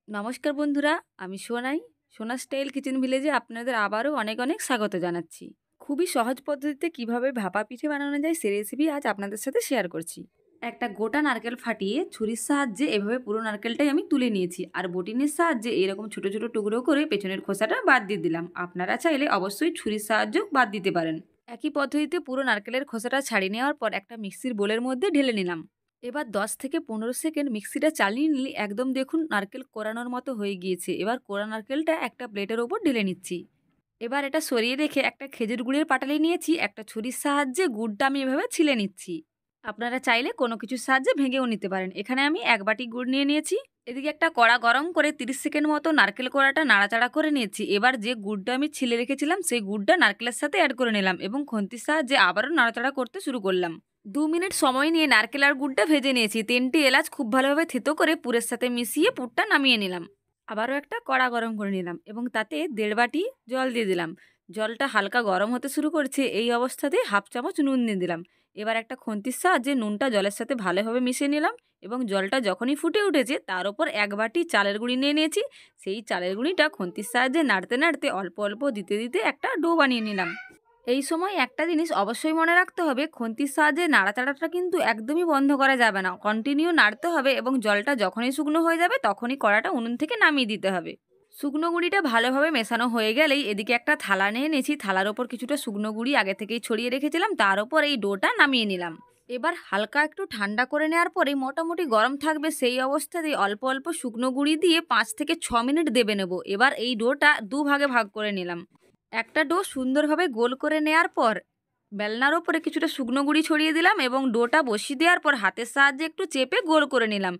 নমস্কার বন্ধুরা, আমি সোনাই। সোনা স্টাইল কিচেন ভিলেজে আপনাদের আবারও অনেক অনেক স্বাগত জানাচ্ছি। খুবই সহজ পদ্ধতিতে কিভাবে ভাপা পিঠে বানানো যায় সে রেসিপি আজ আপনাদের সাথে শেয়ার করছি। একটা গোটা নারকেল ফাটিয়ে ছুরির সাহায্যে এভাবে পুরো নারকেলটাই আমি তুলে নিয়েছি, আর বটিনের সাহায্যে এরকম ছোট ছোট টুকরো করে পেছনের খোসাটা বাদ দিয়ে দিলাম। আপনারা চাইলে অবশ্যই ছুরির সাহায্যেও বাদ দিতে পারেন। একই পদ্ধতিতে পুরো নারকেলের খোসাটা ছাড়িয়ে নেওয়ার পর একটা মিক্সির বোলের মধ্যে ঢেলে নিলাম। এবার 10 থেকে 15 সেকেন্ড মিক্সিটা চালিয়ে নিলে একদম দেখুন নারকেল কোরানোর মতো হয়ে গিয়েছে। এবার কোরা নারকেলটা একটা প্লেটের ওপর ঢেলে নিচ্ছি। এবার এটা সরিয়ে রেখে একটা খেজুর গুড়ের পাটালি নিয়েছি, একটা ছুরির সাহায্যে গুড়টা আমি এভাবে ছিলে নিচ্ছি। আপনারা চাইলে কোনো কিছুর সাহায্যে ভেঙেও নিতে পারেন। এখানে আমি 1 বাটি গুড় নিয়ে নিয়েছি। এদিকে একটা কড়া গরম করে 30 সেকেন্ড মতো নারকেল কোড়াটা নাড়াচাড়া করে নিয়েছি। এবার যে গুড়টা আমি ছিলে রেখেছিলাম সেই গুড়টা নারকেলের সাথে অ্যাড করে নিলাম এবং খন্তির সাহায্যে আবারও নাড়াচাড়া করতে শুরু করলাম। 2 মিনিট সময় নিয়ে নারকেল আর গুড়টা ভেজে নিয়েছি। 3টি এলাচ খুব ভালোভাবে থেতো করে পুরের সাথে মিশিয়ে পুরটা নামিয়ে নিলাম। আবারও একটা কড়া গরম করে নিলাম এবং তাতে 1.5 বাটি জল দিয়ে দিলাম। জলটা হালকা গরম হতে শুরু করছে, এই অবস্থাতে হাফ চামচ নুন দিয়ে দিলাম। এবার একটা খন্তির সাহায্যে নুনটা জলের সাথে ভালোভাবে মিশিয়ে নিলাম এবং জলটা যখনই ফুটে উঠেছে তার উপর 1 বাটি চালের গুঁড়ি নিয়ে নিয়েছি। সেই চালের গুঁড়িটা খন্তির সাহায্যে নাড়তে নাড়তে অল্প অল্প দিতে দিতে একটা ডো বানিয়ে নিলাম। এই সময় একটা জিনিস অবশ্যই মনে রাখতে হবে, খন্তির সাহায্যে নাড়াচাড়াটা কিন্তু একদমই বন্ধ করা যাবে না। কন্টিনিউ নাড়তে হবে এবং জলটা যখনই শুকনো হয়ে যাবে তখনই কড়াটা উনুন থেকে নামিয়ে দিতে হবে। শুকনো গুঁড়িটা ভালোভাবে মেশানো হয়ে গেলেই এদিকে একটা থালা নিয়ে নিয়েছি। থালার ওপর কিছুটা শুকনো গুঁড়ি আগে থেকেই ছড়িয়ে রেখেছিলাম, তার ওপর এই ডোটা নামিয়ে নিলাম। এবার হালকা একটু ঠান্ডা করে নেওয়ার পরে মোটামুটি গরম থাকবে সেই অবস্থাতেই অল্প অল্প শুকনো গুঁড়ি দিয়ে 5 থেকে 6 মিনিট দেবে নেব। এবার এই ডোটা দুভাগে ভাগ করে নিলাম। একটা ডো সুন্দরভাবে গোল করে নেয়ার পর বেলনার ওপরে কিছুটা শুকনো গুঁড়ি ছড়িয়ে দিলাম এবং ডোটা বসিয়ে দেওয়ার পর হাতের সাহায্যে একটু চেপে গোল করে নিলাম।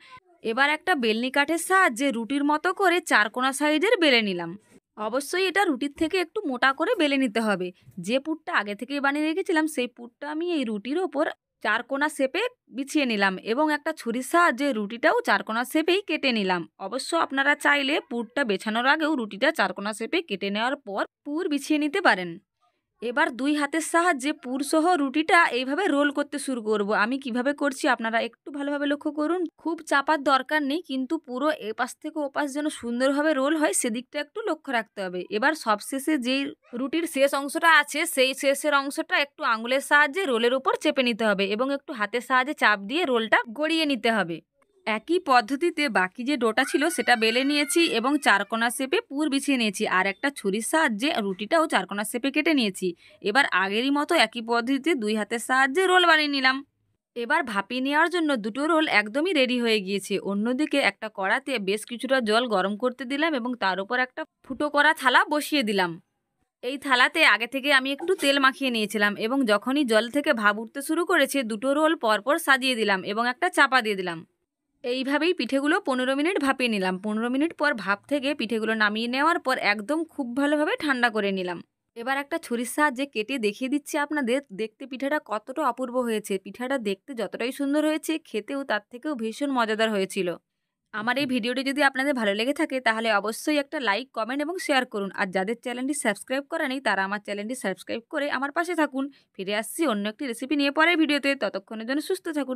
এবার একটা বেলনি কাঠের সাহায্যে রুটির মতো করে চারকোনা সাইজের বেলে নিলাম। অবশ্যই এটা রুটির থেকে একটু মোটা করে বেলে নিতে হবে। যে পুরটা আগে থেকেই বানিয়ে রেখেছিলাম সেই পুরটা আমি এই রুটির ওপর চারকোনা শেপে বিছিয়ে নিলাম এবং একটা ছুরির সাহায্যে রুটিটাও চারকোনা শেপেই কেটে নিলাম। অবশ্য আপনারা চাইলে পুরটা বেছানোর আগেও রুটিটা চারকোনা শেপে কেটে নেওয়ার পর পুর বিছিয়ে নিতে পারেন। এবার 2 হাতের সাহায্যে পুরসহ রুটিটা এইভাবে রোল করতে শুরু করব। আমি কিভাবে করছি আপনারা একটু ভালোভাবে লক্ষ্য করুন। খুব চাপার দরকার নেই, কিন্তু পুরো এপাশ থেকে ওপাশ যেন সুন্দরভাবে রোল হয় সেদিকটা একটু লক্ষ্য রাখতে হবে। এবার সবশেষে যেই রুটির শেষ অংশটা আছে সেই শেষের অংশটা একটু আঙুলের সাহায্যে রোলের উপর চেপে নিতে হবে এবং একটু হাতের সাহায্যে চাপ দিয়ে রোলটা গড়িয়ে নিতে হবে। একই পদ্ধতিতে বাকি যে ডোটা ছিল সেটা বেলে নিয়েছি এবং চারকোনা শেপে পুর বিছিয়ে নিয়েছি, আর একটা ছুরির সাহায্যে রুটিটাও চারকোনা শেপে কেটে নিয়েছি। এবার আগেরই মতো একই পদ্ধতিতে 2 হাতের সাহায্যে রোল বানিয়ে নিলাম। এবার ভাপিয়ে নেওয়ার জন্য দুটো রোল একদমই রেডি হয়ে গিয়েছে। অন্যদিকে একটা কড়াতে বেশ কিছুটা জল গরম করতে দিলাম এবং তার উপর একটা ফুটো করা থালা বসিয়ে দিলাম। এই থালাতে আগে থেকে আমি একটু তেল মাখিয়ে নিয়েছিলাম এবং যখনই জল থেকে ভাপ উঠতে শুরু করেছে দুটো রোল পরপর সাজিয়ে দিলাম এবং একটা চাপা দিয়ে দিলাম। এইভাবেই পিঠেগুলো 15 মিনিট ভাপিয়ে নিলাম। 15 মিনিট পর ভাপ থেকে পিঠেগুলো নামিয়ে নেওয়ার পর একদম খুব ভালোভাবে ঠান্ডা করে নিলাম। এবার একটা ছুরির সাহায্যে কেটে দেখিয়ে দিচ্ছি আপনাদের, দেখতে পিঠাটা কতটা অপূর্ব হয়েছে। পিঠাটা দেখতে যতটাই সুন্দর হয়েছে খেতেও তার থেকেও ভীষণ মজাদার হয়েছিল। আমার এই ভিডিওটি যদি আপনাদের ভালো লেগে থাকে তাহলে অবশ্যই একটা লাইক, কমেন্ট এবং শেয়ার করুন। আর যাদের চ্যানেলটি সাবস্ক্রাইব করা নেই তারা আমার চ্যানেলটি সাবস্ক্রাইব করে আমার পাশে থাকুন। ফিরে আসছি অন্য একটি রেসিপি নিয়ে পরের ভিডিওতে। ততক্ষণের জন্য সুস্থ থাকুন।